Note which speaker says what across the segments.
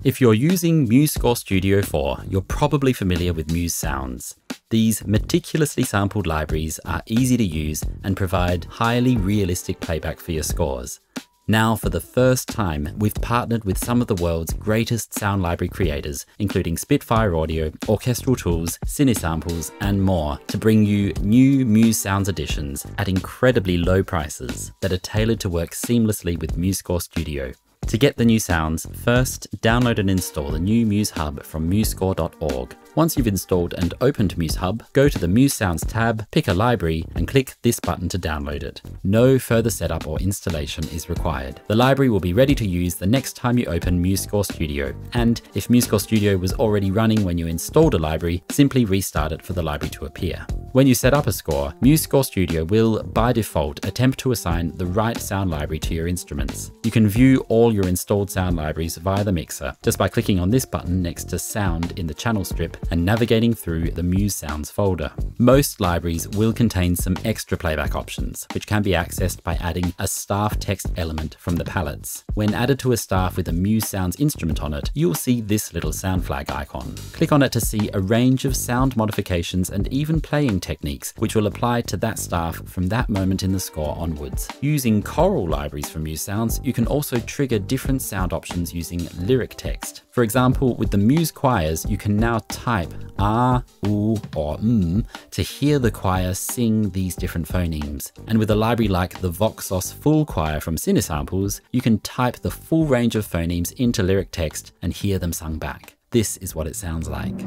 Speaker 1: If you're using MuseScore Studio 4, you're probably familiar with Muse Sounds. These meticulously sampled libraries are easy to use and provide highly realistic playback for your scores. Now, for the first time, we've partnered with some of the world's greatest sound library creators, including Spitfire Audio, Orchestral Tools, Cinesamples, and more, to bring you new Muse Sounds Editions at incredibly low prices that are tailored to work seamlessly with MuseScore Studio. To get the new sounds, first download and install the new Muse Hub from musescore.org. Once you've installed and opened Muse Hub, go to the Muse Sounds tab, pick a library, and click this button to download it. No further setup or installation is required. The library will be ready to use the next time you open MuseScore Studio, and if MuseScore Studio was already running when you installed a library, simply restart it for the library to appear. When you set up a score, MuseScore Studio will, by default, attempt to assign the right sound library to your instruments. You can view all your installed sound libraries via the mixer, just by clicking on this button next to Sound in the channel strip and navigating through the Muse Sounds folder. Most libraries will contain some extra playback options, which can be accessed by adding a staff text element from the palettes. When added to a staff with a Muse Sounds instrument on it, you'll see this little sound flag icon. Click on it to see a range of sound modifications and even playing techniques, which will apply to that staff from that moment in the score onwards. Using Choral libraries from Muse Sounds, you can also trigger different sound options using lyric text. For example, with the Muse choirs, you can now type ah, ooh, or to hear the choir sing these different phonemes. And with a library like the Voxos Full Choir from Cinesamples, you can type the full range of phonemes into lyric text and hear them sung back. This is what it sounds like.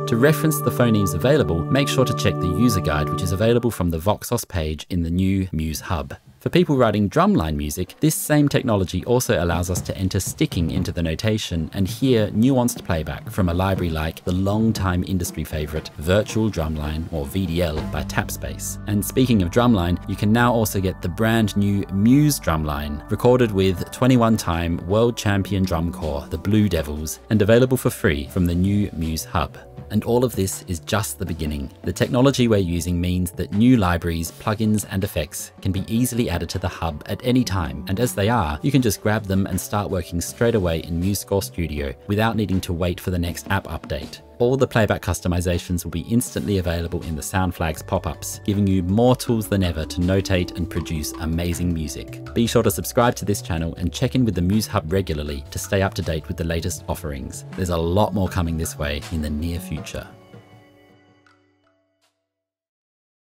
Speaker 1: To reference the phonemes available, make sure to check the user guide, which is available from the Voxos page in the new Muse Hub. For people writing drumline music, this same technology also allows us to enter sticking into the notation and hear nuanced playback from a library like the long-time industry favorite Virtual Drumline, or VDL, by Tapspace. And speaking of drumline, you can now also get the brand new Muse Drumline, recorded with 21-time world champion drum corps, the Blue Devils, and available for free from the new Muse Hub. And all of this is just the beginning. The technology we're using means that new libraries, plugins, and effects can be easily added to the hub at any time, and as they are, you can just grab them and start working straight away in MuseScore Studio without needing to wait for the next app update. All the playback customizations will be instantly available in the sound flags pop-ups, giving you more tools than ever to notate and produce amazing music. Be sure to subscribe to this channel and check in with the Muse Hub regularly to stay up to date with the latest offerings. There's a lot more coming this way in the near future.